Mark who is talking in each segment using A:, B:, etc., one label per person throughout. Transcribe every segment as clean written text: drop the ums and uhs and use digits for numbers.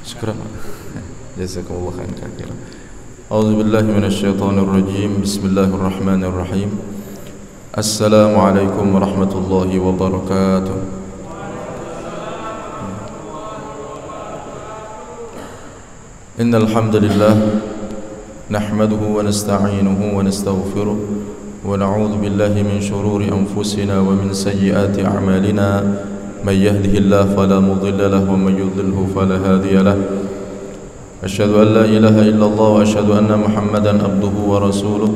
A: Syukran. Jazakumullah khairan. A'udzu billahi minasyaitonir rajim. Bismillahirrahmanirrahim. Assalamualaikum warahmatullahi wabarakatuh. Innal hamdalillah nahmaduhu wa nasta'inuhu wa nastaghfiruh wa na'udzu billahi min shururi anfusina wa min sayyiati a'malina. من يهده الله فلا مضل له ومن يضلله فلا هادي له أشهد أن لا إله إلا الله وأشهد أن محمدا عبده ورسوله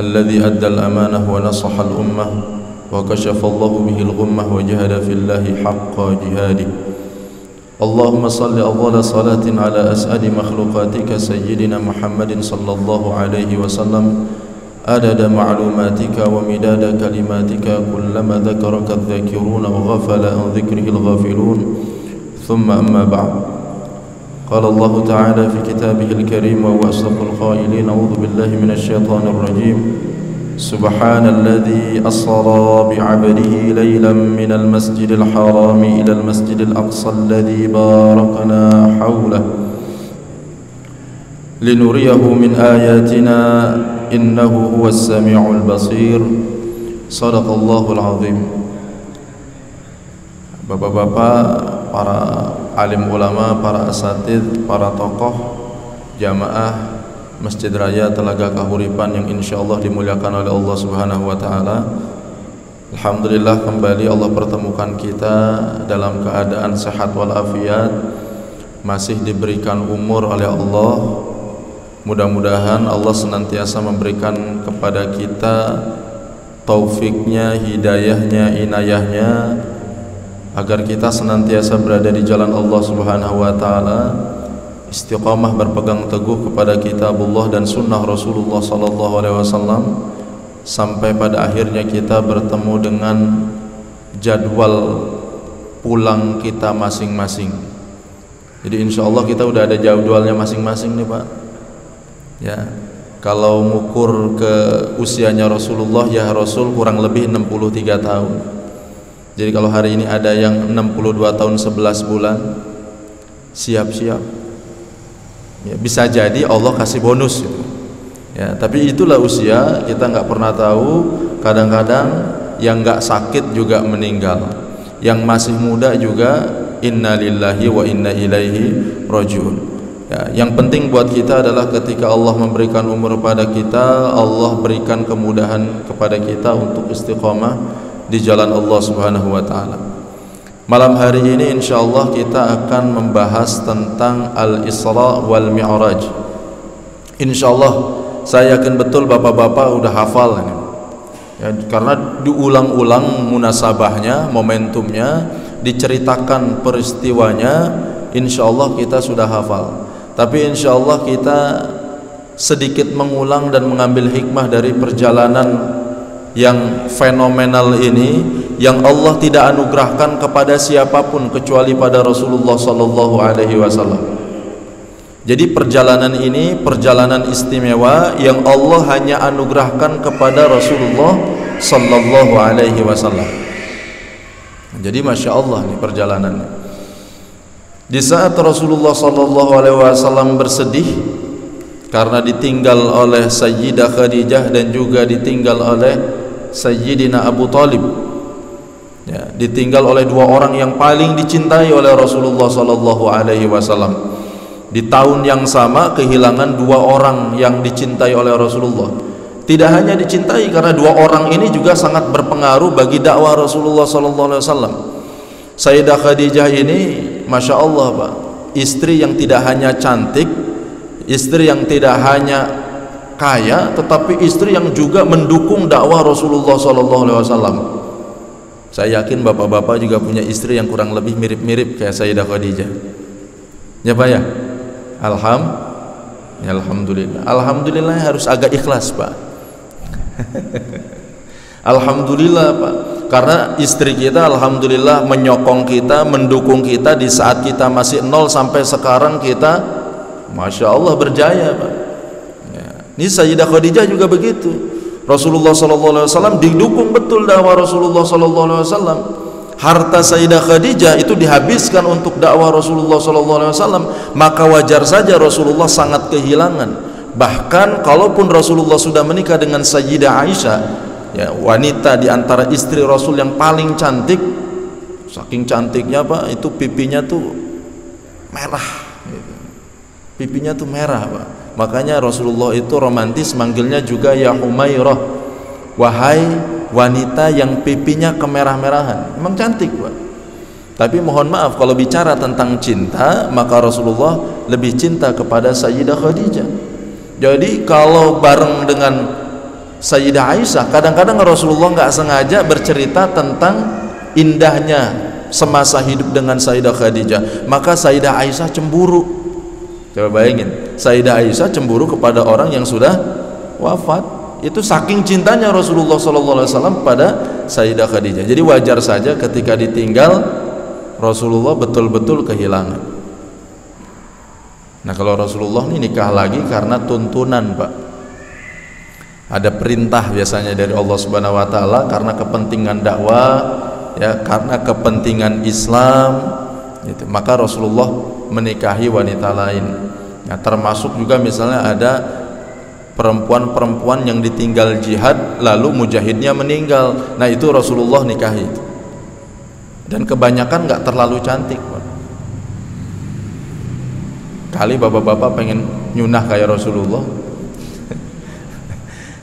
A: الذي أدى الأمانة ونصح الأمة وكشف الله به الغمة وجاهد في الله حق جهاده اللهم صل أفضل صلاة على أسعد مخلوقاتك سيدنا محمد صلى الله عليه وسلم عدد معلوماتك ومداد كلماتك كلما ذكرك الذاكرون وغفل عن ذكره الغافلون ثم أما بعد قال الله تعالى في كتابه الكريم وهو أصدق القائلين أعوذ بالله من الشيطان الرجيم سبحان الذي أسرى بعبده ليلا من المسجد الحرام إلى المسجد الأقصى الذي باركنا حوله لنريه من آياتنا إنه هو السميع البصير صدق الله العظيم. Bapak-bapak, para alim ulama, para asatidz, para tokoh jamaah Masjid Raya Telaga Kahuripan yang insyaallah dimuliakan oleh Allah Subhanahu wa taala. Alhamdulillah kembali Allah pertemukan kita dalam keadaan sehat walafiat, masih diberikan umur oleh Allah. Mudah-mudahan Allah senantiasa memberikan kepada kita taufiknya, hidayahnya, inayahnya agar kita senantiasa berada di jalan Allah Subhanahu wa taala, istiqamah berpegang teguh kepada kitabullah dan sunnah Rasulullah sallallahu alaihi wasallam sampai pada akhirnya kita bertemu dengan jadwal pulang kita masing-masing. Jadi insyaallah kita udah ada jadwalnya masing-masing nih Pak. Ya, kalau ngukur ke usianya Rasulullah, ya Rasul kurang lebih 63 tahun. Jadi kalau hari ini ada yang 62 tahun 11 bulan, siap-siap. Ya, bisa jadi Allah kasih bonus gitu. Ya, tapi itulah usia, kita nggak pernah tahu. Kadang-kadang yang nggak sakit juga meninggal, yang masih muda juga inna lillahi wa inna ilaihi rajiun. Ya, yang penting buat kita adalah ketika Allah memberikan umur pada kita, Allah berikan kemudahan kepada kita untuk istiqamah di jalan Allah Subhanahu wa taala. Malam hari ini insyaallah kita akan membahas tentang Al-Isra wal Mi'raj. Insyaallah saya yakin betul bapak-bapak udah hafal ini. Ya, karena diulang-ulang munasabahnya, momentumnya, diceritakan peristiwanya, insyaallah kita sudah hafal. Tapi insyaallah kita sedikit mengulang dan mengambil hikmah dari perjalanan yang fenomenal ini, yang Allah tidak anugerahkan kepada siapapun kecuali pada Rasulullah sallallahu alaihi wasallam. Jadi perjalanan ini perjalanan istimewa yang Allah hanya anugerahkan kepada Rasulullah sallallahu alaihi wasallam. Jadi masya Allah nih perjalanannya. Di saat Rasulullah sallallahu alaihi wasallam bersedih karena ditinggal oleh Sayyidah Khadijah dan juga ditinggal oleh Sayyidina Abu Talib, ya, ditinggal oleh dua orang yang paling dicintai oleh Rasulullah sallallahu alaihi wasallam. Di tahun yang sama kehilangan dua orang yang dicintai oleh Rasulullah. Tidak hanya dicintai karena dua orang ini juga sangat berpengaruh bagi dakwah Rasulullah sallallahu alaihi wasallam. Sayyidah Khadijah ini masya Allah Pak, istri yang tidak hanya cantik, istri yang tidak hanya kaya, tetapi istri yang juga mendukung dakwah Rasulullah SAW. Saya yakin bapak-bapak juga punya istri yang kurang lebih mirip-mirip kayak Sayyidah Khadijah. Ya Pak ya? Alhamdulillah. Alhamdulillah harus agak ikhlas Pak. Alhamdulillah Pak, karena istri kita alhamdulillah menyokong kita, mendukung kita di saat kita masih nol sampai sekarang kita masya Allah berjaya Pak. Ya. Ini Sayyidah Khadijah juga begitu. Rasulullah SAW didukung betul dakwah Rasulullah SAW. harta Sayyidah Khadijah itu dihabiskan untuk dakwah Rasulullah SAW, maka wajar saja Rasulullah sangat kehilangan. Bahkan kalaupun Rasulullah sudah menikah dengan Sayyidah Aisyah, ya, wanita di antara istri Rasul yang paling cantik, saking cantiknya Pak, itu pipinya tuh merah gitu. Pipinya tuh merah Pak. Makanya Rasulullah itu romantis manggilnya juga ya Humairah, wahai wanita yang pipinya kemerah-merahan. Memang cantik Pak. Tapi mohon maaf, kalau bicara tentang cinta, maka Rasulullah lebih cinta kepada Sayyidah Khadijah. Jadi kalau bareng dengan Sayyidah Aisyah, kadang-kadang Rasulullah nggak sengaja bercerita tentang indahnya semasa hidup dengan Sayyidah Khadijah, maka Sayyidah Aisyah cemburu. Coba bayangin, Sayyidah Aisyah cemburu kepada orang yang sudah wafat. Itu saking cintanya Rasulullah SAW pada Sayyidah Khadijah. Jadi wajar saja ketika ditinggal Rasulullah betul-betul kehilangan. Nah, kalau Rasulullah ini nikah lagi karena tuntunan Pak, ada perintah biasanya dari Allah Subhanahu Wa Taala karena kepentingan dakwah, ya, karena kepentingan Islam, gitu. Maka Rasulullah menikahi wanita lain. Nah, termasuk juga misalnya ada perempuan-perempuan yang ditinggal jihad lalu mujahidnya meninggal. Nah, itu Rasulullah nikahi. Dan kebanyakan nggak terlalu cantik Pak. Kali bapak-bapak pengen nyunah kayak Rasulullah.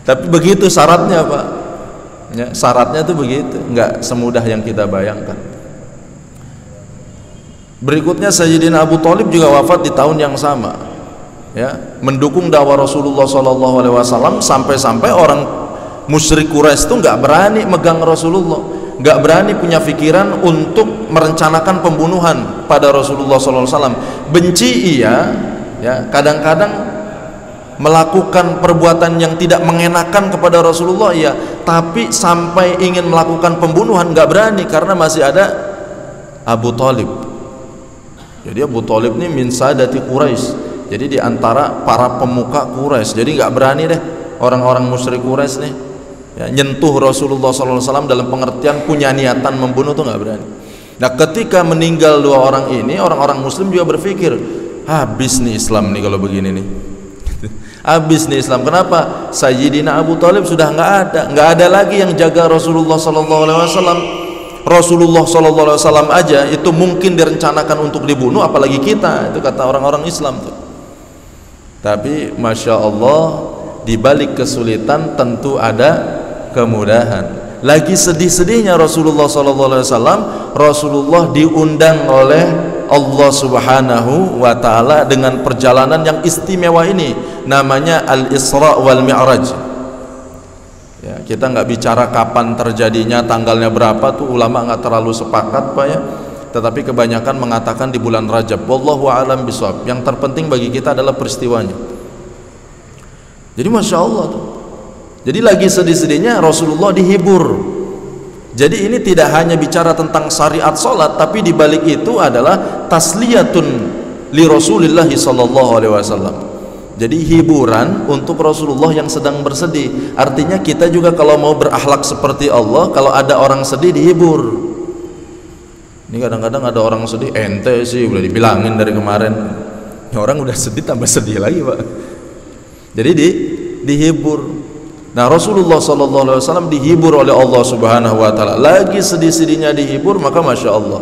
A: Tapi begitu syaratnya Pak, ya, syaratnya tuh begitu, nggak semudah yang kita bayangkan. Berikutnya Sayyidina Abu Thalib juga wafat di tahun yang sama, ya, mendukung dakwah Rasulullah SAW, sampai-sampai orang musyrik Quraisy itu nggak berani megang Rasulullah, nggak berani punya pikiran untuk merencanakan pembunuhan pada Rasulullah SAW. Benci iya, ya, kadang-kadang melakukan perbuatan yang tidak mengenakan kepada Rasulullah, iya, tapi sampai ingin melakukan pembunuhan nggak berani karena masih ada Abu Thalib. Jadi Abu Thalib ini min sadati Quraisy, jadi di antara para pemuka Quraisy. Jadi nggak berani deh orang-orang musyrik Quraisy nih, ya, nyentuh Rasulullah SAW dalam pengertian punya niatan membunuh tuh nggak berani. Nah, ketika meninggal dua orang ini, orang-orang Muslim juga berpikir, habis nih Islam nih kalau begini nih. Habis nih Islam. Kenapa? Sayyidina Abu Thalib sudah nggak ada lagi yang jaga Rasulullah SAW. Rasulullah SAW aja itu mungkin direncanakan untuk dibunuh, apalagi kita, itu kata orang-orang Islam tuh. Tapi Masya Allah, di balik kesulitan tentu ada kemudahan. Lagi sedih-sedihnya Rasulullah SAW, Rasulullah diundang oleh Allah Subhanahu wa Ta'ala dengan perjalanan yang istimewa ini, namanya Al-Isra wal Mi'raj. Ya, kita nggak bicara kapan terjadinya, tanggalnya berapa, tuh ulama nggak terlalu sepakat Pak, ya. Tetapi kebanyakan mengatakan di bulan Rajab. Wallahu a'lam bishawab. Yang terpenting bagi kita adalah peristiwanya. Jadi Masya Allah tuh. Jadi lagi sedih-sedihnya Rasulullah dihibur. Jadi ini tidak hanya bicara tentang syariat sholat, tapi dibalik itu adalah tasliyatun li Rasulillah sallallahu alaihi wasallam. Jadi hiburan untuk Rasulullah yang sedang bersedih. Artinya kita juga kalau mau berakhlak seperti Allah, kalau ada orang sedih dihibur. Ini kadang-kadang ada orang sedih, ente sih udah dibilangin dari kemarin. Ya, orang udah sedih tambah sedih lagi Pak. Jadi dihibur. Nah, Rasulullah SAW dihibur oleh Allah Subhanahu wa Ta'ala. Lagi sedih-sedihnya dihibur, maka Masya Allah,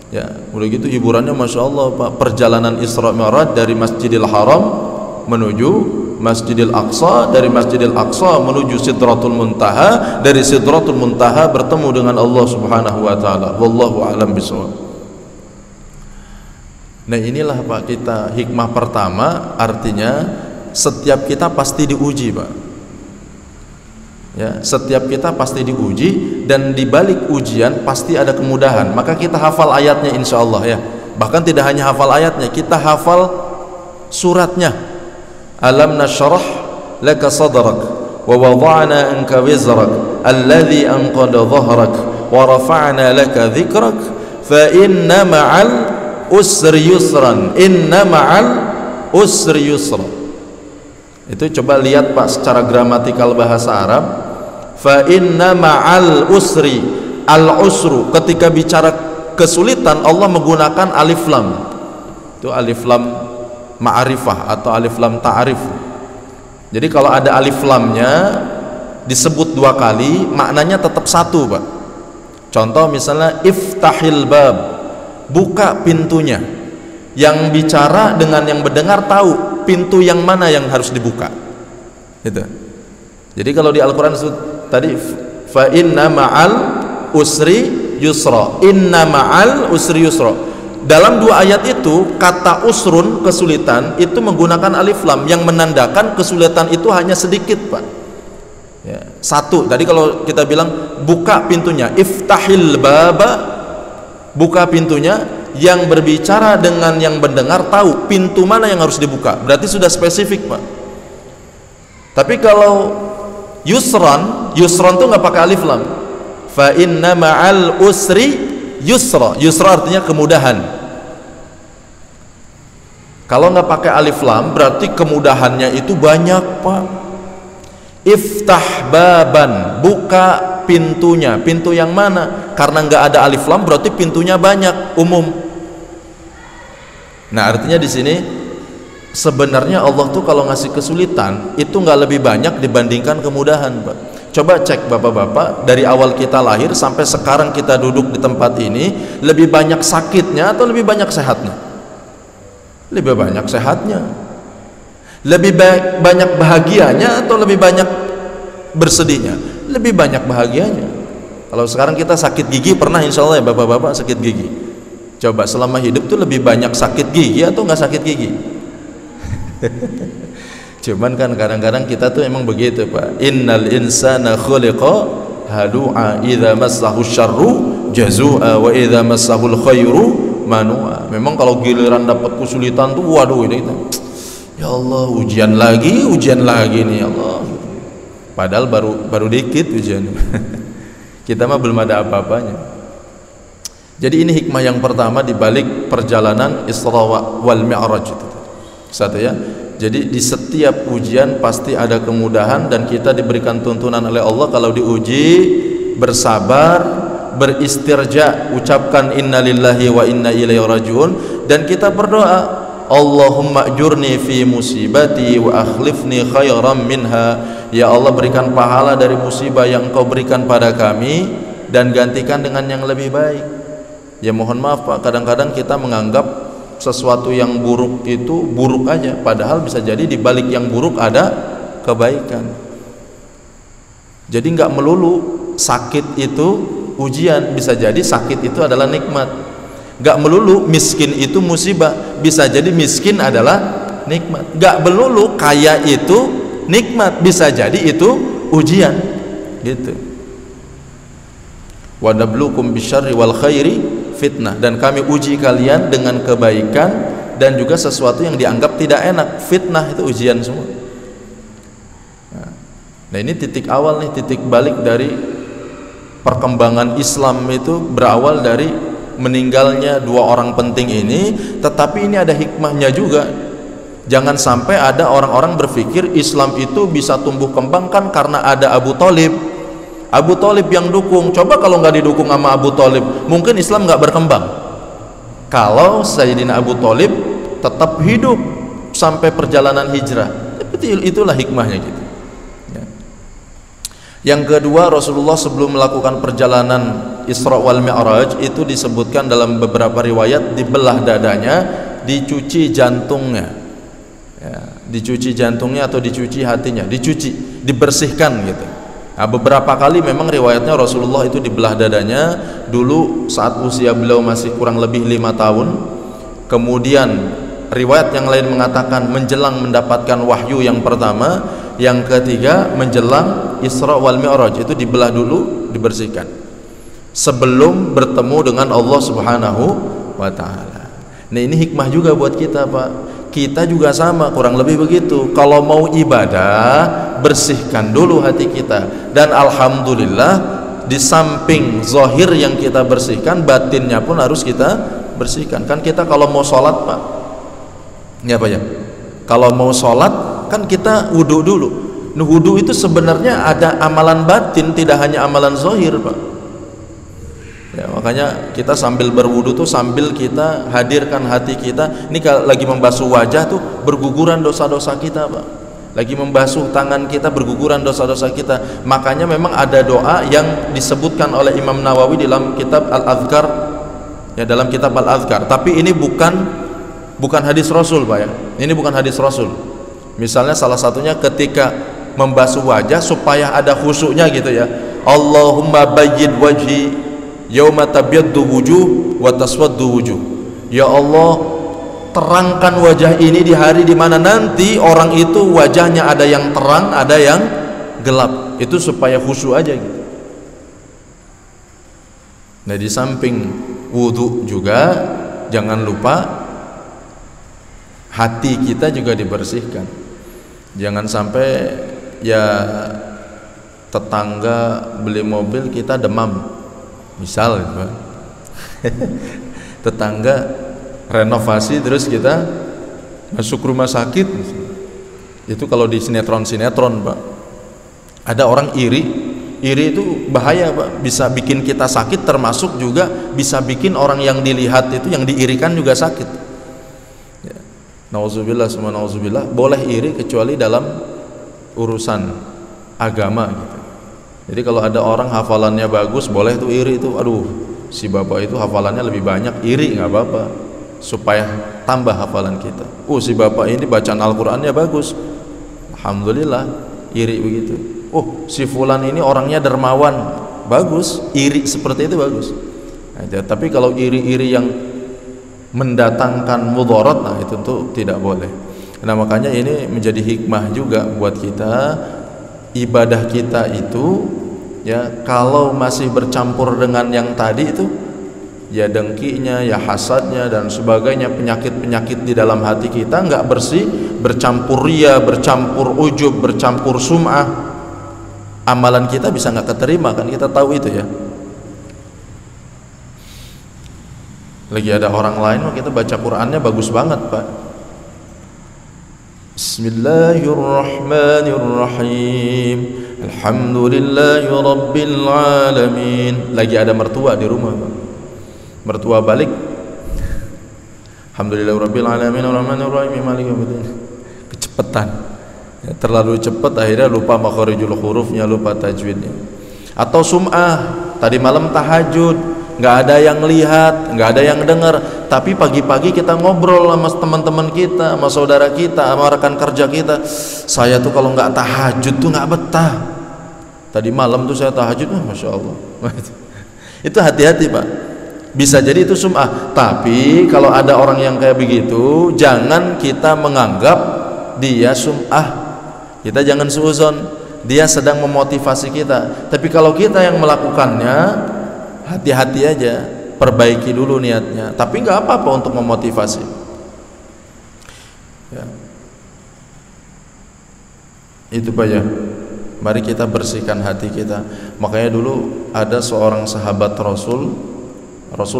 A: ya, udah gitu hiburannya Masya Allah Pak. Perjalanan Isra Mi'raj dari Masjidil Haram menuju Masjidil Aqsa, dari Masjidil Aqsa menuju Sidratul Muntaha, dari Sidratul Muntaha bertemu dengan Allah Subhanahu wa Ta'ala. Wallahu a'lam bishawab. Nah, inilah Pak kita hikmah pertama, artinya setiap kita pasti diuji Pak. Ya, setiap kita pasti diuji, dan di balik ujian pasti ada kemudahan. Maka kita hafal ayatnya insya Allah, ya. Bahkan tidak hanya hafal ayatnya, kita hafal suratnya. Alam nashrah laka sadrak wa wada'na anka wizrak alladhi anqada dhahrak wa rafa'na laka dhikrak fa inna ma'al usri yusran, inna ma'al usri yusra. Itu coba lihat Pak secara gramatikal bahasa Arab. Fa inna ma'al usri, al-usru, ketika bicara kesulitan Allah menggunakan alif lam. Itu alif lam ma'rifah atau alif lam ta'rif. Jadi kalau ada alif lamnya disebut 2 kali, maknanya tetap satu, Pak. Contoh misalnya iftahil bab, buka pintunya. Yang bicara dengan yang mendengar tahu pintu yang mana yang harus dibuka. Gitu. Jadi kalau di Al-Qur'an tadi fa inna ma'al usri yusra, inna ma'al usri yusra. Dalam 2 ayat itu kata usrun, kesulitan, itu menggunakan alif lam yang menandakan kesulitan itu hanya sedikit, Pak. Ya, satu. Tadi kalau kita bilang buka pintunya, iftahil baba, buka pintunya, yang berbicara dengan yang mendengar tahu pintu mana yang harus dibuka. Berarti sudah spesifik, Pak. Tapi kalau yusran tuh nggak pakai alif lam. Fa inna ma'al usri yusra. Yusra artinya kemudahan. Kalau nggak pakai alif lam berarti kemudahannya itu banyak, Pak. Iftah baban, buka pintunya. Pintu yang mana? Karena nggak ada alif lam berarti pintunya banyak, umum. Nah, artinya di sini sebenarnya Allah tuh kalau ngasih kesulitan itu nggak lebih banyak dibandingkan kemudahan, Pak. Coba cek bapak-bapak, dari awal kita lahir sampai sekarang kita duduk di tempat ini, lebih banyak sakitnya atau lebih banyak sehatnya? Lebih banyak sehatnya. Lebih banyak bahagianya atau lebih banyak bersedihnya? Lebih banyak bahagianya. Kalau sekarang kita sakit gigi, pernah insya Allah ya bapak-bapak sakit gigi? Coba selama hidup tuh lebih banyak sakit gigi atau nggak sakit gigi? Cuman kan kadang-kadang kita tuh emang begitu, Pak. Innal insana khuliqa halu'a, idza massahu syarru jazua wa idza massahul khairu manua. Memang kalau giliran dapat kesulitan tuh waduh ini ya Allah, ujian lagi nih ya Allah. Padahal baru dikit ujian. Kita mah belum ada apa-apanya. Jadi ini hikmah yang pertama di balik perjalanan Isra wal Mi'raj itu. Satu ya. Jadi di setiap ujian pasti ada kemudahan dan kita diberikan tuntunan oleh Allah kalau diuji bersabar, beristirja, ucapkan innalillahi wa inna ilaihi rajiun, dan kita berdoa Allahumma ajurni fi musibati wa akhlifni khairan minha. Ya Allah, berikan pahala dari musibah yang Engkau berikan pada kami dan gantikan dengan yang lebih baik. Ya mohon maaf, Pak, kadang-kadang kita menganggap sesuatu yang buruk itu buruk aja, padahal bisa jadi di balik yang buruk ada kebaikan. Jadi nggak melulu sakit itu ujian, bisa jadi sakit itu adalah nikmat. Nggak melulu miskin itu musibah, bisa jadi miskin adalah nikmat. Nggak melulu kaya itu nikmat, bisa jadi itu ujian, gitu. Wa nabluukum bisyarri wal khairi fitnah, dan kami uji kalian dengan kebaikan dan juga sesuatu yang dianggap tidak enak. Fitnah itu ujian semua. Nah ini titik awal nih, titik balik dari perkembangan Islam itu berawal dari meninggalnya 2 orang penting ini. Tetapi ini ada hikmahnya juga. Jangan sampai ada orang-orang berpikir Islam itu bisa tumbuh kembang kan karena ada Abu Thalib. Abu Thalib yang dukung. Coba kalau nggak didukung sama Abu Thalib, mungkin Islam nggak berkembang. Kalau Sayyidina Abu Thalib tetap hidup sampai perjalanan hijrah, itulah hikmahnya gitu. Ya. Yang kedua, Rasulullah sebelum melakukan perjalanan Isra wal Mi'raj itu disebutkan dalam beberapa riwayat dibelah dadanya, dicuci jantungnya, ya, dicuci jantungnya atau dicuci hatinya, dicuci, dibersihkan gitu. Nah, beberapa kali memang riwayatnya Rasulullah itu dibelah dadanya dulu saat usia beliau masih kurang lebih 5 tahun. Kemudian riwayat yang lain mengatakan menjelang mendapatkan wahyu yang pertama, yang ketiga menjelang Isra wal Mi'raj itu dibelah dulu, dibersihkan sebelum bertemu dengan Allah Subhanahu wa taala. Nah, ini hikmah juga buat kita, Pak. Kita juga sama, kurang lebih begitu. Kalau mau ibadah, bersihkan dulu hati kita. Dan alhamdulillah, di samping zahir yang kita bersihkan, batinnya pun harus kita bersihkan. Kan kita kalau mau sholat, Pak, ini apa ya? Kalau mau sholat, kan kita wudu dulu. Nah, wudu itu sebenarnya ada amalan batin, tidak hanya amalan zahir, Pak. Ya, makanya kita sambil berwudu tuh sambil kita hadirkan hati kita. Ini kalau lagi membasuh wajah tuh berguguran dosa-dosa kita, Pak. Lagi membasuh tangan kita berguguran dosa-dosa kita. Makanya memang ada doa yang disebutkan oleh Imam Nawawi dalam kitab Al-Adhkar, ya, dalam kitab Al-Adhkar. Tapi ini bukan hadis Rasul, Pak, ya. Ini bukan hadis Rasul. Misalnya salah satunya ketika membasuh wajah supaya ada khusyuknya gitu ya. Allahumma bayyid wajhi yauma tabyaddu wujuh wa taswaddu wujuh. Ya Allah, terangkan wajah ini di hari di mana nanti orang itu wajahnya ada yang terang, ada yang gelap. Itu supaya khusyuk aja gitu. Nah, di samping wudu juga jangan lupa hati kita juga dibersihkan. Jangan sampai ya tetangga beli mobil kita demam, misal gitu. Tetangga renovasi terus kita masuk rumah sakit. Itu kalau di sinetron-sinetron, Pak. Ada orang iri itu bahaya, Pak. Bisa bikin kita sakit, termasuk juga bisa bikin orang yang dilihat itu, yang diirikan juga sakit. Ya. Nauzubillah summa nauzubillah. Boleh iri kecuali dalam urusan agama gitu. Jadi kalau ada orang hafalannya bagus, boleh tuh iri itu. Aduh, si bapak itu hafalannya lebih banyak, iri nggak apa-apa, supaya tambah hafalan kita. Si bapak ini bacaan Al-Qur'annya bagus, alhamdulillah, iri begitu. Si fulan ini orangnya dermawan, bagus, iri seperti itu bagus. Nah, tapi kalau iri-iri yang mendatangkan mudarat, nah itu tentu tidak boleh. Nah, makanya ini menjadi hikmah juga buat kita. Ibadah kita itu ya kalau masih bercampur dengan yang tadi itu, ya dengkinya, ya hasadnya dan sebagainya, penyakit-penyakit di dalam hati kita nggak bersih, bercampur ria, bercampur ujub, bercampur sum'ah, amalan kita bisa nggak keterima, kan kita tahu itu ya. Lagi ada orang lain, kita baca Qur'annya bagus banget, Pak. Bismillahirrahmanirrahim. Alhamdulillahi rabbil alamin. Lagi ada mertua di rumah, Pak. Mertua balik, alhamdulillahi rabbil alamin arrahmanirrahim maliki yaumiddin. Kecepatan, ya, terlalu cepat, akhirnya lupa makharijul hurufnya, lupa tajwidnya. Atau sum'ah, tadi malam tahajud, nggak ada yang lihat, nggak ada yang dengar, tapi pagi-pagi kita ngobrol sama teman-teman kita, sama saudara kita, sama rekan kerja kita. Saya tuh kalau nggak tahajud tuh nggak betah. Tadi malam tuh saya tahajud, masya Allah. Itu hati-hati, Pak. Bisa jadi itu sum'ah. Tapi kalau ada orang yang kayak begitu, jangan kita menganggap dia sum'ah. Kita jangan suuzon, dia sedang memotivasi kita. Tapi kalau kita yang melakukannya, hati-hati aja, perbaiki dulu niatnya. Tapi nggak apa-apa untuk memotivasi. Ya. Itu Pak ya. Mari kita bersihkan hati kita. Makanya dulu ada seorang sahabat Rasul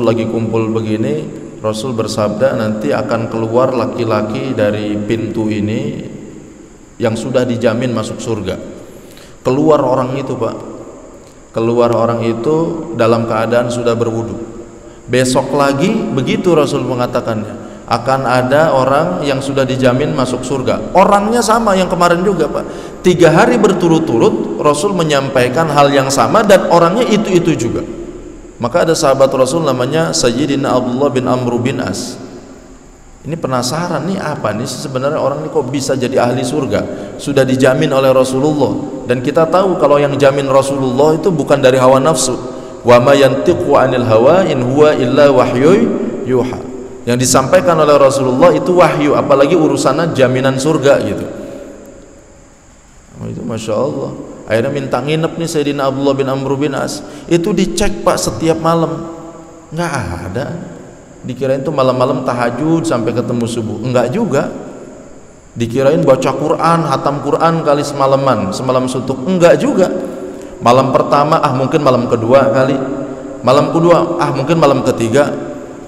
A: lagi kumpul begini, Rasul bersabda, nanti akan keluar laki-laki dari pintu ini yang sudah dijamin masuk surga. Keluar orang itu, Pak. Keluar orang itu dalam keadaan sudah berwudu. Besok lagi begitu Rasul mengatakannya, akan ada orang yang sudah dijamin masuk surga. Orangnya sama yang kemarin juga, Pak. 3 hari berturut-turut Rasul menyampaikan hal yang sama dan orangnya itu juga. Maka ada sahabat Rasul namanya Sayyidina Abdullah bin Amr bin As. Ini penasaran nih, apa nih sebenarnya orang ini kok bisa jadi ahli surga, sudah dijamin oleh Rasulullah. Dan kita tahu kalau yang jamin Rasulullah itu bukan dari hawa nafsu. Wa ma yantiqu 'anil hawa in huwa illa wahyu yuha. Yang disampaikan oleh Rasulullah itu wahyu, apalagi urusannya jaminan surga gitu. Itu Masya Allah. Akhirnya minta nginep nih Sayyidina Abdullah bin Amr bin As. Itu dicek, Pak, setiap malam, nggak ada. Dikirain tuh malam-malam tahajud sampai ketemu subuh, enggak juga. Dikirain baca Quran, hatam Quran kali semalaman, semalam suntuk, enggak juga. Malam pertama, mungkin malam kedua kali. Malam kedua, mungkin malam ketiga.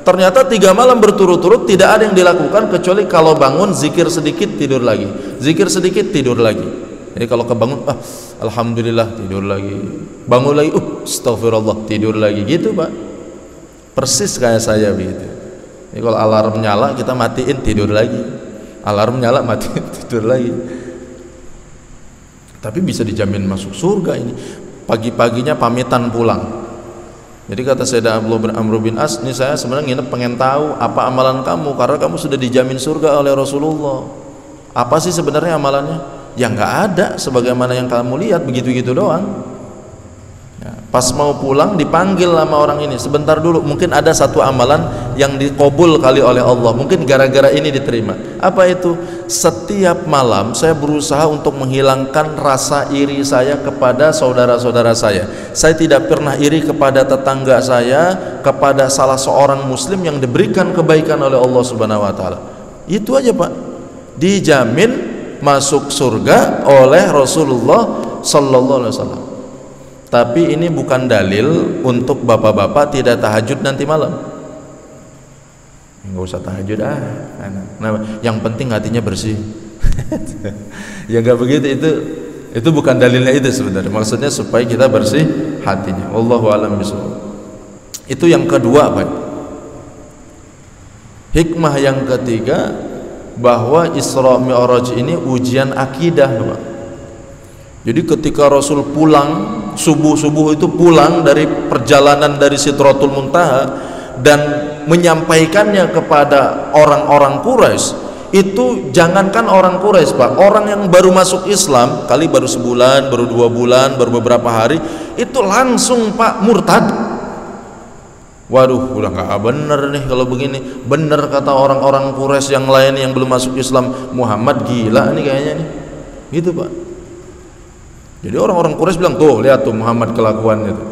A: Ternyata 3 malam berturut-turut tidak ada yang dilakukan kecuali kalau bangun zikir sedikit tidur lagi, zikir sedikit tidur lagi. Jadi kalau kebangun, alhamdulillah, tidur lagi. Bangun lagi, astagfirullah, tidur lagi, gitu, Pak. persis kayak saya begitu. Jadi kalau alarm nyala kita matiin, tidur lagi. Alarm nyala, matiin, tidur lagi. Tapi bisa dijamin masuk surga ini. Pagi-paginya pamitan pulang. Jadi kata Sayyidina Abdullah bin Amr bin As, ini saya sebenarnya nginep pengen tahu apa amalan kamu, karena kamu sudah dijamin surga oleh Rasulullah. Apa sih sebenarnya amalannya? Ya nggak ada, sebagaimana yang kamu lihat, begitu-gitu doang. Ya, pas mau pulang dipanggil sama orang ini, sebentar dulu, mungkin ada satu amalan yang dikabul kali oleh Allah, mungkin gara-gara ini diterima. Apa itu? Setiap malam saya berusaha untuk menghilangkan rasa iri saya kepada saudara-saudara saya. Saya tidak pernah iri kepada tetangga saya, kepada salah seorang muslim yang diberikan kebaikan oleh Allah Subhanahu wa taala. Itu aja, Pak. Dijamin masuk surga oleh Rasulullah sallallahu alaihi wasallam. Tapi ini bukan dalil untuk bapak-bapak tidak tahajud nanti malam. Nggak usah tahajud nah, yang penting hatinya bersih. Ya nggak begitu, itu bukan dalilnya itu sebenarnya. Maksudnya supaya kita bersih hatinya. Wallahu a'lam bishawab. Itu yang kedua, Pak. Hikmah yang ketiga, bahwa Isra Mi'raj ini ujian akidah, Pak. Jadi ketika Rasul pulang subuh-subuh itu, pulang dari perjalanan dari Sidratul Muntaha dan menyampaikannya kepada orang-orang Quraisy, itu jangankan orang Quraisy, Pak, orang yang baru masuk Islam, kali baru sebulan, baru 2 bulan, baru beberapa hari, itu langsung, Pak, murtad. Waduh, udah gak bener nih kalau begini. Bener kata orang-orang Quraisy yang lain yang belum masuk Islam, Muhammad gila nih kayaknya nih, gitu, Pak. Jadi orang-orang Quraisy bilang, tuh lihat tuh Muhammad kelakuannya tuh,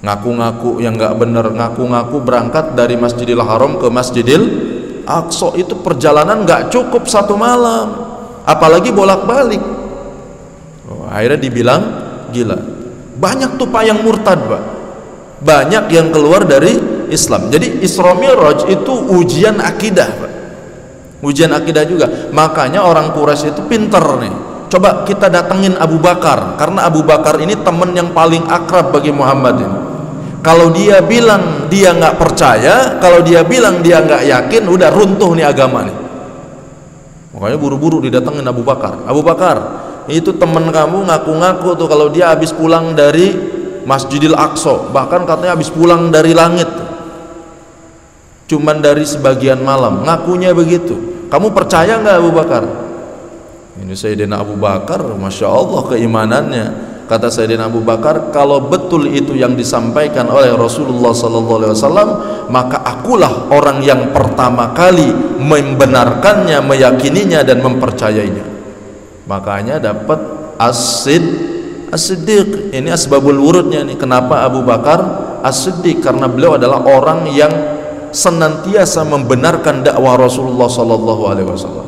A: ngaku-ngaku yang nggak bener, ngaku-ngaku berangkat dari Masjidil Haram ke Masjidil Aqsa, itu perjalanan nggak cukup 1 malam, apalagi bolak-balik. Akhirnya dibilang gila. Banyak tuh, Pak, yang murtad, Pak, banyak yang keluar dari Islam. Jadi Isra Mi'raj itu ujian akidah, Pak, ujian akidah juga. Makanya orang Quraisy itu pinter nih. Coba kita datengin Abu Bakar, karena Abu Bakar ini teman yang paling akrab bagi Muhammad ini. Kalau dia bilang dia nggak percaya, kalau dia bilang dia nggak yakin, udah runtuh nih agama nih. Makanya buru-buru didatengin Abu Bakar. Abu Bakar, itu teman kamu ngaku-ngaku tuh kalau dia habis pulang dari Masjidil Aqsa, bahkan katanya habis pulang dari langit, cuman dari sebagian malam, ngakunya begitu. Kamu percaya nggak, Abu Bakar? Ini Sayyidina Abu Bakar, Masya Allah keimanannya. Kata Sayyidina Abu Bakar, kalau betul itu yang disampaikan oleh Rasulullah SAW, maka akulah orang yang pertama kali membenarkannya, meyakininya dan mempercayainya. Makanya dapat As-Siddiq. Ini asbabul wurudnya nih. Kenapa Abu Bakar As-Siddiq? Karena beliau adalah orang yang senantiasa membenarkan dakwah Rasulullah SAW.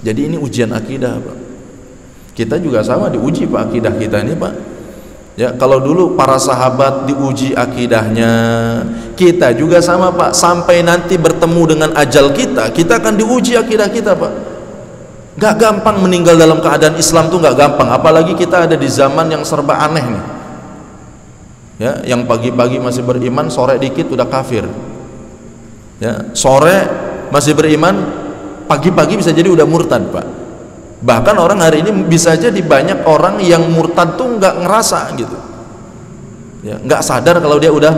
A: Jadi ini ujian akidah, Pak. Kita juga sama diuji, Pak, akidah kita ini, Pak. Ya, kalau dulu para sahabat diuji akidahnya, kita juga sama, Pak. Sampai nanti bertemu dengan ajal kita akan diuji akidah kita, Pak. Gak gampang meninggal dalam keadaan Islam tuh, gak gampang. Apalagi kita ada di zaman yang serba aneh nih. Ya, yang pagi-pagi masih beriman, sore dikit udah kafir. Ya, sore masih beriman, pagi-pagi bisa jadi udah murtad, Pak. Bahkan orang hari ini bisa jadi banyak orang yang murtad tuh nggak ngerasa gitu, ya, nggak sadar kalau dia udah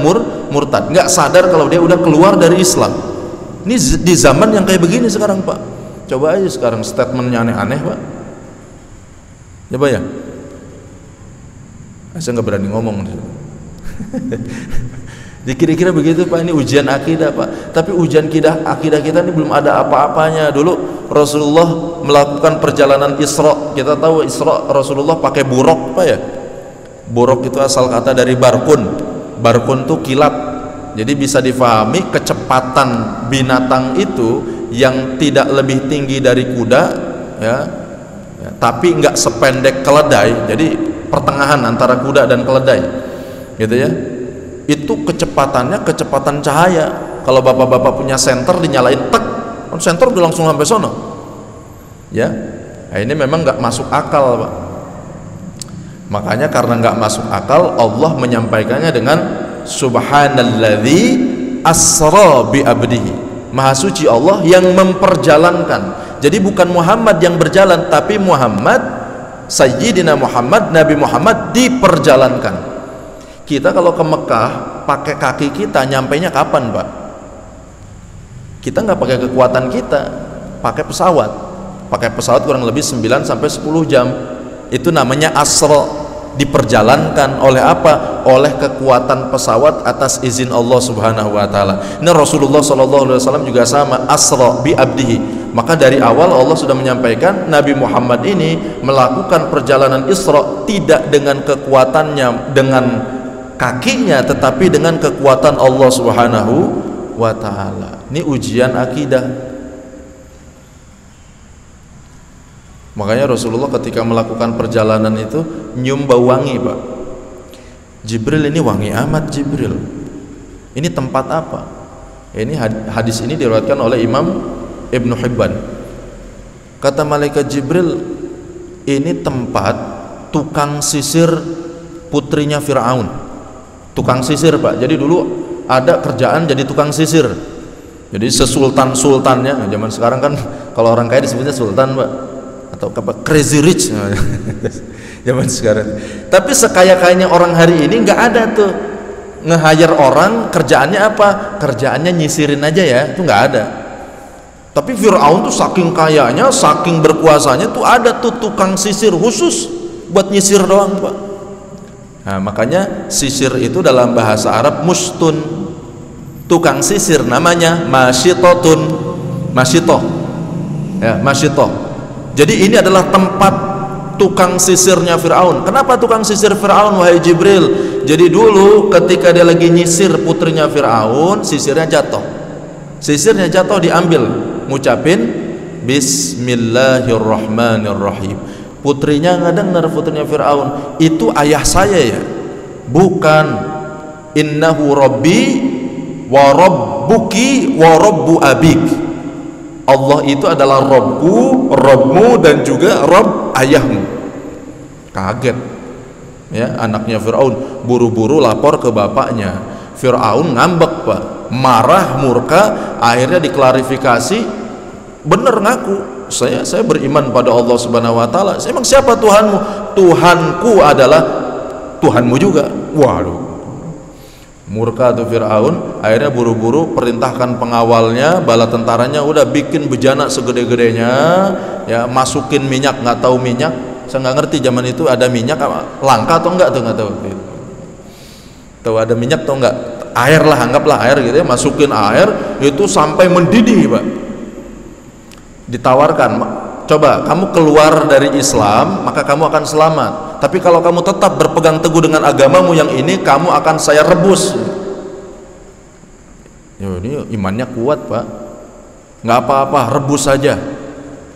A: murtad, nggak sadar kalau dia udah keluar dari Islam. Ini di zaman yang kayak begini sekarang, Pak. Coba aja sekarang statementnya aneh-aneh, Pak. Coba ya, saya nggak berani ngomong. Kira-kira begitu, Pak. Ini ujian akidah, Pak. Tapi ujian akidah kita ini belum ada apa-apanya. Dulu Rasulullah melakukan perjalanan Isra. Kita tahu Isra Rasulullah pakai buruk, Pak, ya. Buruk itu asal kata dari barkun. Barkun itu kilat. Jadi bisa difahami kecepatan binatang itu yang tidak lebih tinggi dari kuda, ya, tapi nggak sependek keledai. Jadi pertengahan antara kuda dan keledai, gitu ya. Itu kecepatannya kecepatan cahaya. Kalau bapak-bapak punya senter dinyalain, tek, senter udah langsung sampai sono, ya. Nah, ini memang nggak masuk akal, Pak. Makanya karena nggak masuk akal, Allah menyampaikannya dengan subhanalladzi asra bi abdihi, maha suci Allah yang memperjalankan. Jadi bukan Muhammad yang berjalan, tapi Muhammad, Sayyidina Muhammad, Nabi Muhammad diperjalankan. Kita kalau ke Mekah pakai kaki kita, nyampainya kapan, Pak? Kita nggak pakai kekuatan kita, pakai pesawat. Pakai pesawat kurang lebih 9 sampai 10 jam. Itu namanya asra, diperjalankan oleh apa? Oleh kekuatan pesawat atas izin Allah Subhanahu wa taala. Ini Rasulullah sallallahu alaihi wasallam juga sama, asra bi abdihi. Maka dari awal Allah sudah menyampaikan Nabi Muhammad ini melakukan perjalanan Isra tidak dengan kekuatannya, dengan kakinya, tetapi dengan kekuatan Allah Subhanahu wa taala. Ini ujian akidah. Makanya Rasulullah ketika melakukan perjalanan itu nyium bau wangi, Pak. Jibril ini wangi amat, Jibril. Ini tempat apa? Ini hadis ini diriwayatkan oleh Imam Ibnu Hibban. Kata malaikat Jibril, ini tempat tukang sisir putrinya Fir'aun. Tukang sisir, Pak. Jadi dulu ada kerjaan jadi tukang sisir. Jadi sesultan-sultannya, zaman sekarang kan kalau orang kaya disebutnya sultan, Pak, atau apa, crazy rich zaman sekarang. Tapi sekaya-kayanya orang hari ini nggak ada tuh nge-hire orang kerjaannya apa? Kerjaannya nyisirin aja ya, itu nggak ada. Tapi Fir'aun tuh saking kayanya, saking berkuasanya tuh ada tuh tukang sisir khusus buat nyisir doang, Pak. Nah, makanya sisir itu dalam bahasa Arab mustun. Tukang sisir namanya masyitotun. Masyitoh. Ya, masyitoh. Jadi ini adalah tempat tukang sisirnya Fir'aun. Kenapa tukang sisir Fir'aun, wahai Jibril? Jadi dulu ketika dia lagi nyisir putrinya Fir'aun, sisirnya jatuh. Sisirnya jatuh, diambil, ngucapin Bismillahirrahmanirrahim. Putrinya nggak dengar, putrinya Fir'aun, itu ayah saya ya? Bukan. Innahu rabbi wa rabbuki wa rabbu abik. Allah itu adalah Rabbku, Rabbmu, dan juga Rabb ayahmu. Kaget ya anaknya Fir'aun, buru-buru lapor ke bapaknya. Fir'aun ngambek, Pak, marah, murka. Akhirnya diklarifikasi, bener ngaku, saya beriman pada Allah Subhanahu wa taala. Emang siapa Tuhanmu? Tuhanku adalah Tuhanmu juga. Waduh, murka tuh Fir'aun. Akhirnya buru-buru perintahkan pengawalnya, bala tentaranya, udah bikin bejana segede-gedenya ya, masukin minyak, nggak tahu minyak, saya nggak ngerti zaman itu ada minyak langka atau enggak tuh, nggak tahu. Tahu ada minyak atau enggak? Air lah, anggaplah air gitu ya, masukin air itu sampai mendidih, Pak. Ditawarkan, coba kamu keluar dari Islam maka kamu akan selamat, tapi kalau kamu tetap berpegang teguh dengan agamamu yang ini, kamu akan saya rebus. Ya, ini imannya kuat, Pak. Nggak apa-apa, rebus saja.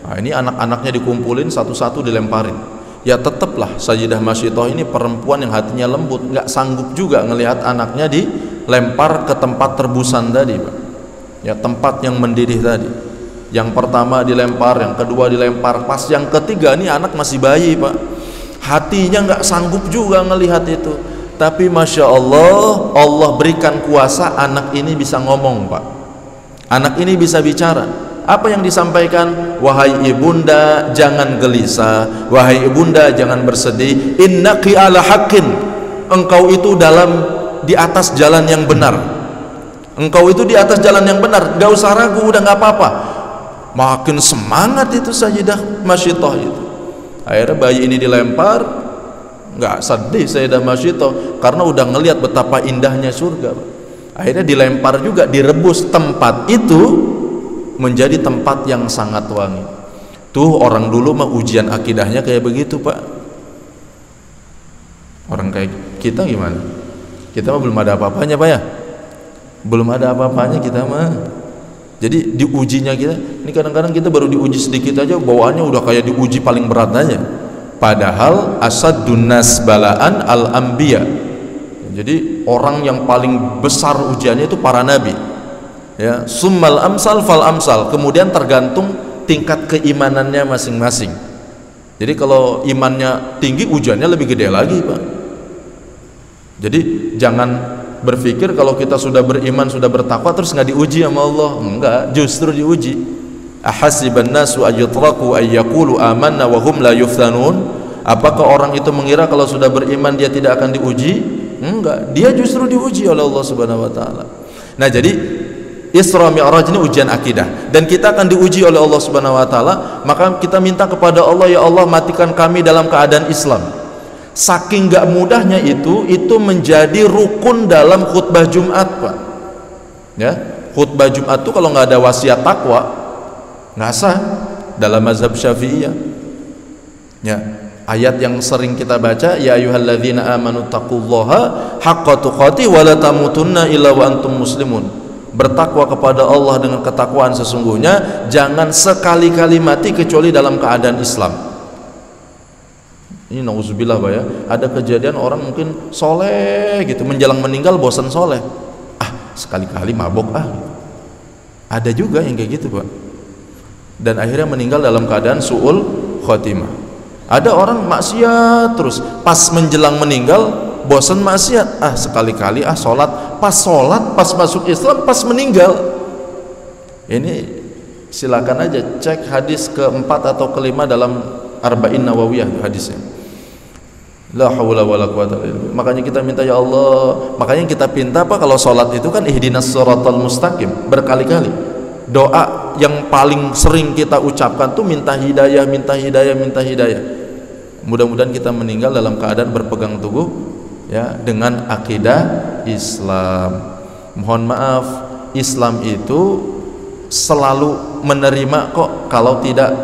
A: Nah, ini anak-anaknya dikumpulin satu-satu dilemparin. Ya tetaplah Sayyidah Masyitoh ini perempuan yang hatinya lembut, nggak sanggup juga ngelihat anaknya dilempar ke tempat terbusan tadi, Pak. Ya, tempat yang mendidih tadi. Yang pertama dilempar, yang kedua dilempar, pas yang ketiga nih anak masih bayi, Pak. Hatinya nggak sanggup juga ngelihat itu. Tapi Masya Allah, Allah berikan kuasa, anak ini bisa ngomong, Pak. Anak ini bisa bicara. Apa yang disampaikan? Wahai ibunda, jangan gelisah. Wahai ibunda, jangan bersedih. Innaki ala haqqin. Engkau itu di atas jalan yang benar. Engkau itu di atas jalan yang benar. Gak usah ragu, udah gak apa-apa. Makin semangat itu Sayyidah Masyitoh itu. Akhirnya bayi ini dilempar, nggak sedih Sayyidah Masyitoh karena udah ngelihat betapa indahnya surga. Akhirnya dilempar juga, direbus. Tempat itu menjadi tempat yang sangat wangi. Tuh orang dulu mah ujian akidahnya kayak begitu, Pak. Orang kayak kita gimana? Kita mah belum ada apa-apanya, Pak ya. Belum ada apa-apanya kita mah. Jadi diujinya kita, ini kadang-kadang kita baru diuji sedikit aja, bawaannya udah kayak diuji paling berat aja. Padahal asaddun nas balaan al-anbiya. Jadi orang yang paling besar ujiannya itu para nabi. Ya, summal amsal fal amsal. Kemudian tergantung tingkat keimanannya masing-masing. Jadi kalau imannya tinggi, ujiannya lebih gede lagi, Pak. Jadi jangan berpikir kalau kita sudah beriman, sudah bertakwa terus nggak diuji sama Allah. Enggak, justru diuji. Ahasiban nasu ayyutraku ayyaqulu amanna wa hum la yuftanun. Apakah orang itu mengira kalau sudah beriman dia tidak akan diuji? Enggak, dia justru diuji oleh Allah Subhanahu wa taala. Nah, jadi Isra Mi'raj ini ujian akidah dan kita akan diuji oleh Allah Subhanahu wa taala. Maka kita minta kepada Allah, ya Allah, matikan kami dalam keadaan Islam. Saking gak mudahnya itu menjadi rukun dalam khutbah Jumat, Pak. Ya, khutbah Jumat itu kalau nggak ada wasiat takwa nggak sah dalam mazhab Syafi'iyah. Ya, ayat yang sering kita baca, ya ayyuhalladzina amanu taqullaha haqqa tuqatih wa la tamutunna illa wa antum muslimun. Bertakwa kepada Allah dengan ketakwaan sesungguhnya, jangan sekali-kali mati kecuali dalam keadaan Islam. Ini nauzubillah, Pak, ya. Ada kejadian orang mungkin soleh gitu, menjelang meninggal bosan soleh, sekali-kali mabok gitu. Ada juga yang kayak gitu, Pak, dan akhirnya meninggal dalam keadaan su'ul khotimah. Ada orang maksiat terus, pas menjelang meninggal bosan maksiat, sekali-kali sholat, pas masuk Islam, pas meninggal. Ini silakan aja cek hadis keempat atau kelima dalam Arba'in Nawawiyah hadisnya. La haula wala quwata illa billah. Makanya kita minta, ya Allah, makanya kita pinta apa kalau sholat itu kan ihdinas shiratal mustaqim berkali-kali. Doa yang paling sering kita ucapkan tuh minta hidayah, minta hidayah, minta hidayah. Mudah-mudahan kita meninggal dalam keadaan berpegang teguh ya dengan akidah Islam. Mohon maaf, Islam itu selalu menerima kok kalau tidak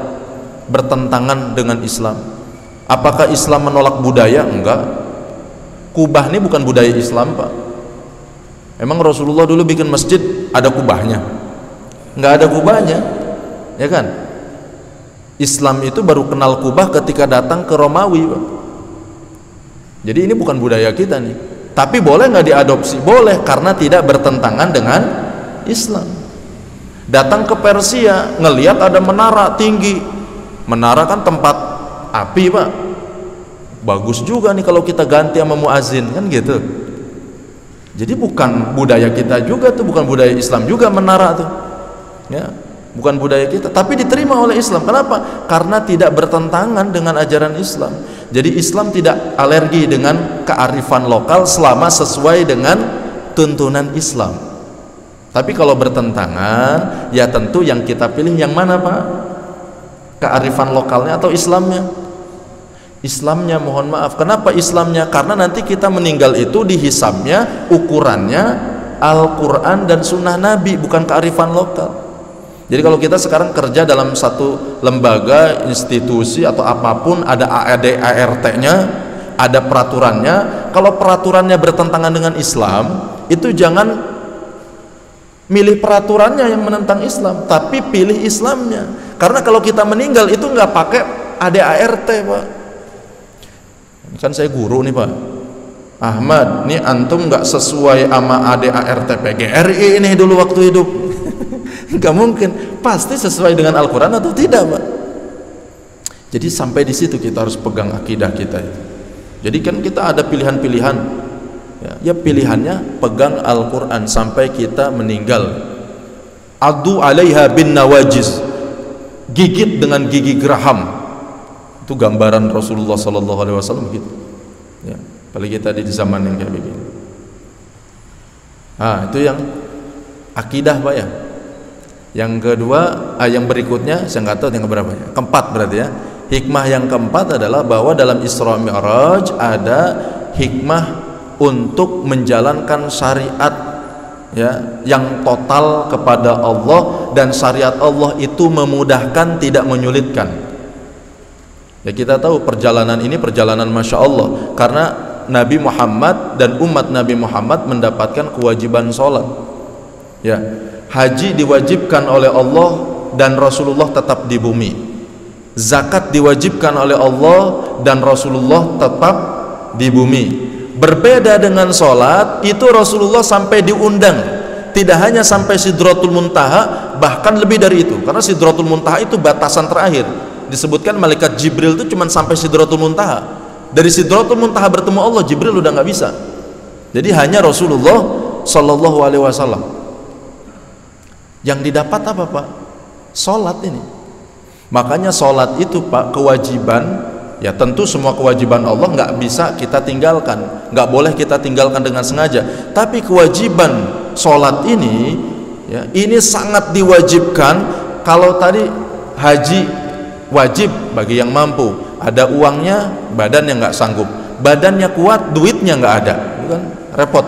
A: bertentangan dengan Islam. Apakah Islam menolak budaya? Enggak. Kubah ini bukan budaya Islam, Pak. Emang Rasulullah dulu bikin masjid ada kubahnya? Enggak ada kubahnya, ya kan? Islam itu baru kenal kubah ketika datang ke Romawi, Pak. Jadi ini bukan budaya kita nih. Tapi boleh nggak diadopsi? Boleh, karena tidak bertentangan dengan Islam. Datang ke Persia, ngelihat ada menara tinggi. Menara kan tempat api, Pak. Bagus juga nih kalau kita ganti sama muazin, kan gitu. Jadi bukan budaya kita juga tuh, bukan budaya Islam juga menara tuh. Ya, bukan budaya kita, tapi diterima oleh Islam. Kenapa? Karena tidak bertentangan dengan ajaran Islam. Jadi Islam tidak alergi dengan kearifan lokal selama sesuai dengan tuntunan Islam. Tapi kalau bertentangan, ya tentu yang kita pilih yang mana, Pak? Kearifan lokalnya atau Islamnya? Islamnya, mohon maaf. Kenapa Islamnya? Karena nanti kita meninggal itu dihisabnya, ukurannya Al-Quran dan Sunnah Nabi, bukan kearifan lokal. Jadi kalau kita sekarang kerja dalam satu lembaga, institusi atau apapun, ada ART-nya, ada peraturannya. Kalau peraturannya bertentangan dengan Islam, itu jangan milih peraturannya yang menentang Islam, tapi pilih Islamnya. Karena kalau kita meninggal itu nggak pakai ADART, Pak. Kan saya guru nih, Pak. Ahmad, nih antum nggak sesuai sama ADART PGRI ini dulu waktu hidup. Nggak mungkin, pasti sesuai dengan Al-Quran atau tidak, Pak. Jadi sampai di situ kita harus pegang akidah kita itu. Jadi kan kita ada pilihan-pilihan, ya pilihannya pegang Al-Quran sampai kita meninggal. Adu alaiha bin nawajiz, gigit dengan gigi geraham. Itu gambaran Rasulullah SAW gitu. Ya, apalagi kita di zaman yang kayak begini. Itu yang akidah, Pak, ya. Yang kedua, yang berikutnya saya nggak tahu yang keberapa ya. Keempat berarti ya. Hikmah yang keempat adalah bahwa dalam Isra Mi'raj ada hikmah untuk menjalankan syariat ya yang total kepada Allah, dan syariat Allah itu memudahkan, tidak menyulitkan. Ya kita tahu perjalanan ini perjalanan Masya Allah, karena Nabi Muhammad dan umat Nabi Muhammad mendapatkan kewajiban sholat. Ya, haji diwajibkan oleh Allah dan Rasulullah tetap di bumi. Zakat diwajibkan oleh Allah dan Rasulullah tetap di bumi. Berbeda dengan sholat, itu Rasulullah sampai diundang, tidak hanya sampai Sidratul Muntaha, bahkan lebih dari itu, karena Sidratul Muntaha itu batasan terakhir. Disebutkan malaikat Jibril itu cuma sampai Sidratul Muntaha. Dari Sidratul Muntaha bertemu Allah, Jibril udah nggak bisa. Jadi hanya Rasulullah Sallallahu Alaihi Wasallam yang didapat apa Pak? Sholat ini. Makanya sholat itu Pak kewajiban, ya tentu semua kewajiban Allah nggak bisa kita tinggalkan, nggak boleh kita tinggalkan dengan sengaja. Tapi kewajiban sholat ini, ya ini sangat diwajibkan. Kalau tadi haji wajib bagi yang mampu, ada uangnya, badannya nggak sanggup, badannya kuat, duitnya nggak ada, kan repot.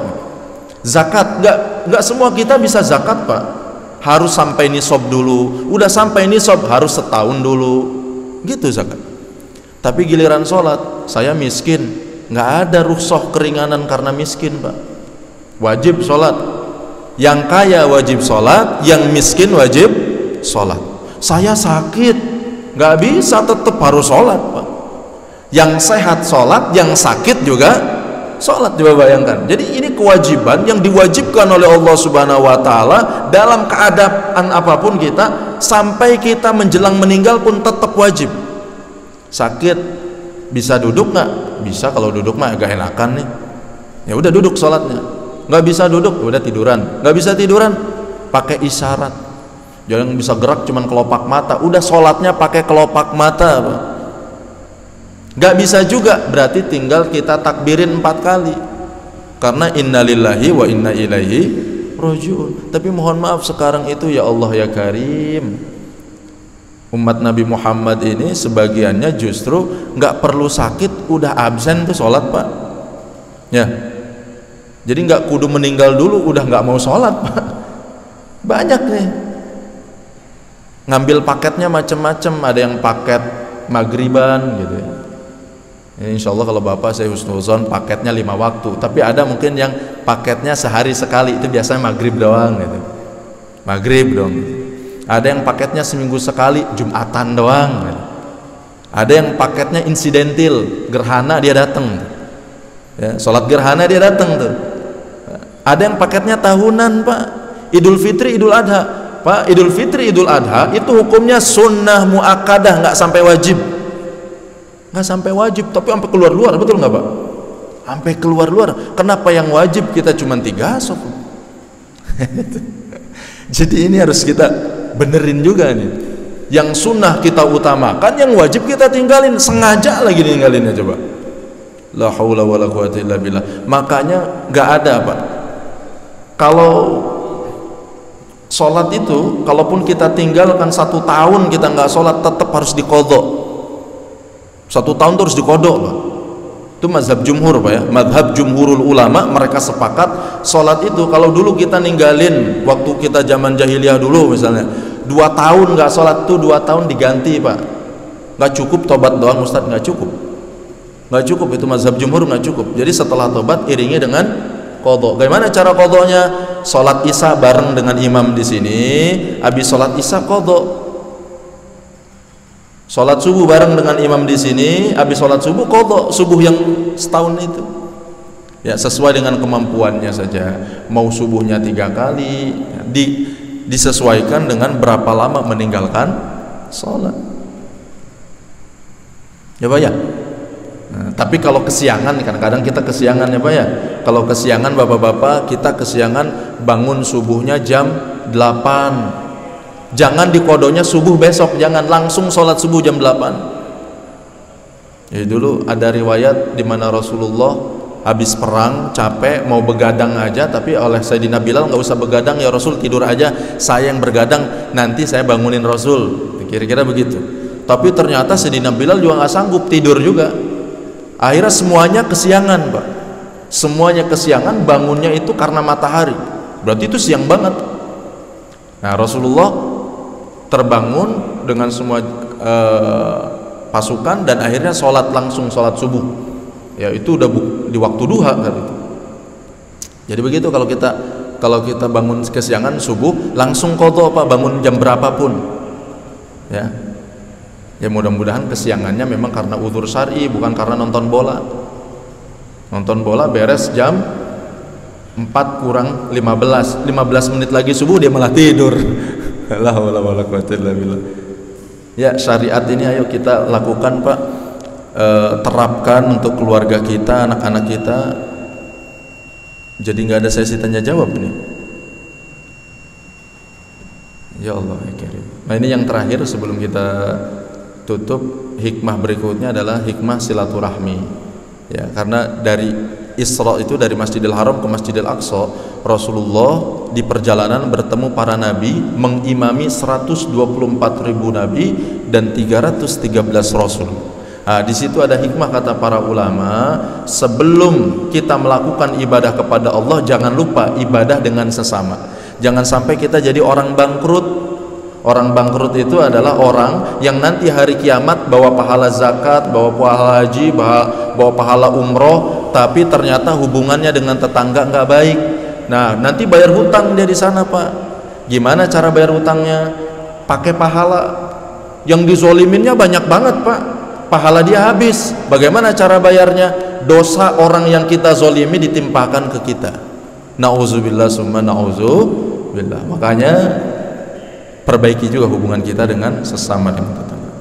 A: Zakat nggak semua kita bisa zakat Pak, harus sampai nisab dulu, udah sampai nisab harus setahun dulu, gitu zakat. Tapi giliran sholat, saya miskin, nggak ada rukhsah keringanan karena miskin Pak, wajib sholat. Yang kaya wajib sholat, yang miskin wajib sholat. Saya sakit, nggak bisa, tetap harus sholat Pak. Yang sehat sholat, yang sakit juga sholat. Coba bayangkan. Jadi ini kewajiban yang diwajibkan oleh Allah Subhanahu Wa Taala dalam keadaan apapun kita, sampai kita menjelang meninggal pun tetap wajib. Sakit bisa duduk nggak? Bisa, kalau duduk mah agak enakan nih. Ya udah duduk sholatnya. Nggak bisa duduk, udah tiduran. Nggak bisa tiduran, pakai isyarat. Jangan bisa gerak cuman kelopak mata, udah sholatnya pakai kelopak mata Pak. Nggak bisa juga, berarti tinggal kita takbirin 4 kali. Karena innalillahi wa inna ilaihi rajiun. Tapi mohon maaf sekarang itu ya Allah ya Karim, umat Nabi Muhammad ini sebagiannya justru nggak perlu sakit udah absen tuh sholat Pak. Ya, jadi nggak kudu meninggal dulu udah nggak mau sholat Pak. Banyak nih ngambil paketnya macam-macam, ada yang paket maghriban gitu ya. Insya Allah kalau Bapak saya husnuzon paketnya 5 waktu, tapi ada mungkin yang paketnya sehari sekali, itu biasanya maghrib doang gitu, maghrib dong. Ada yang paketnya seminggu sekali, Jumatan doang gitu. Ada yang paketnya insidentil, gerhana dia datang ya, sholat gerhana dia datang tuh. Ada yang paketnya tahunan Pak, Idul Fitri, Idul Adha Pak. Idul Fitri, Idul Adha itu hukumnya sunnah muakkadah, nggak sampai wajib, nggak sampai wajib, tapi sampai keluar-luar, betul nggak Pak? Sampai keluar-luar. Kenapa yang wajib kita cuma 3 sok? Jadi ini harus kita benerin juga nih. Yang sunnah kita utamakan, yang wajib kita tinggalin, sengaja lagi ninggalinnya coba. La haula wala quwwata illa billah. Makanya nggak ada Pak. Kalau sholat itu, kalaupun kita tinggalkan 1 tahun kita nggak sholat, tetap harus diqadha. 1 tahun terus diqadha Pak. Itu mazhab jumhur Pak ya, mazhab jumhurul ulama, mereka sepakat sholat itu kalau dulu kita ninggalin waktu kita zaman jahiliyah dulu misalnya 2 tahun nggak sholat tuh 2 tahun diganti Pak. Nggak cukup tobat doang Ustadz, nggak cukup, nggak cukup, itu mazhab jumhur nggak cukup. Jadi setelah tobat iringi dengan qadha. Bagaimana cara qadhanya? Sholat isya bareng dengan imam di sini, habis sholat isya qadha. Sholat subuh bareng dengan imam di sini, habis sholat subuh qadha subuh yang setahun itu. Ya sesuai dengan kemampuannya saja. Mau subuhnya 3 kali, disesuaikan dengan berapa lama meninggalkan sholat. Ya Pak ya. Nah, tapi kalau kesiangan, kadang-kadang kita kesiangan ya Pak ya. Kalau kesiangan bapak-bapak, kita kesiangan bangun subuhnya jam 8. Jangan dikodonya subuh besok, jangan langsung sholat subuh jam 8. Jadi dulu ada riwayat di mana Rasulullah habis perang capek mau begadang aja, tapi oleh Sayyidina Bilal, nggak usah begadang ya Rasul, tidur aja, saya yang bergadang, nanti saya bangunin Rasul, kira-kira begitu. Tapi ternyata Sayyidina Bilal juga nggak sanggup, tidur juga. Akhirnya semuanya kesiangan Pak, semuanya kesiangan, bangunnya itu karena matahari, berarti itu siang banget. Nah Rasulullah terbangun dengan semua pasukan dan akhirnya sholat langsung, sholat subuh ya, itu udah di waktu duha kan itu. Jadi begitu kalau kita bangun kesiangan subuh langsung qadha Pak, bangun jam berapapun ya. Ya mudah-mudahan kesiangannya memang karena uzur syar'i, bukan karena nonton bola. Nonton bola beres jam 4 kurang 15 menit lagi subuh dia malah tidur. La haula wala quwwata illa billah. Ya syariat ini ayo kita lakukan Pak, terapkan untuk keluarga kita, anak-anak kita. Jadi nggak ada sesi tanya jawab nih. Ya Allah ya Karim. Nah ini yang terakhir sebelum kita tutup, hikmah berikutnya adalah hikmah silaturahmi. Ya, karena dari Isra itu dari Masjidil Haram ke Masjidil Aqsa, Rasulullah di perjalanan bertemu para nabi, mengimami 124.000 nabi dan 313 rasul. Nah, di situ ada hikmah kata para ulama, sebelum kita melakukan ibadah kepada Allah jangan lupa ibadah dengan sesama. Jangan sampai kita jadi orang bangkrut. Orang bangkrut itu adalah orang yang nanti hari kiamat bawa pahala zakat, bawa pahala haji, bawa pahala umroh, tapi ternyata hubungannya dengan tetangga nggak baik. Nah, nanti bayar hutang dia di sana, Pak. Gimana cara bayar hutangnya? Pakai pahala. Yang dizoliminnya banyak banget, Pak. Pahala dia habis. Bagaimana cara bayarnya? Dosa orang yang kita zolimi ditimpakan ke kita. Nauzubillah summa nauzubillah. Makanya perbaiki juga hubungan kita dengan sesama dengan tetangga.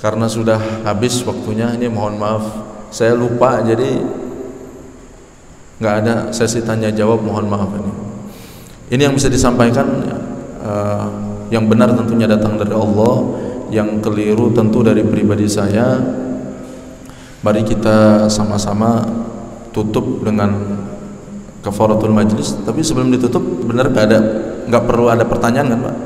A: Karena sudah habis waktunya, ini mohon maaf saya lupa, jadi nggak ada sesi tanya jawab, mohon maaf ini. Ini yang bisa disampaikan, yang benar tentunya datang dari Allah, yang keliru tentu dari pribadi saya. Mari kita sama-sama tutup dengan kafaratul majlis. Tapi sebelum ditutup, benar nggak perlu ada pertanyaan kan, Pak?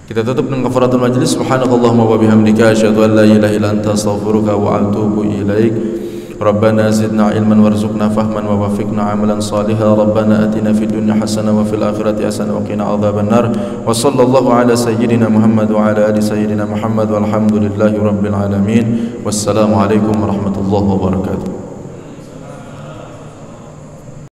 A: Kita tutup dengan kafaratul majlis. Subhanakallahumma wa bihamdika asyhadu an la ilaha illa anta astaghfiruka wa atubu ilaik. Rabbana zidna ilman warzuqna fahman wa wafiqna amalan salihan. Rabbana atina fid dunya hasanah wa fil akhirati hasanah wa qina adzaban nar. Wa sallallahu ala sayyidina Muhammad wa ala ali sayyidina Muhammad walhamdulillahi rabbil alamin. Wassalamu alaikum warahmatullahi wabarakatuh.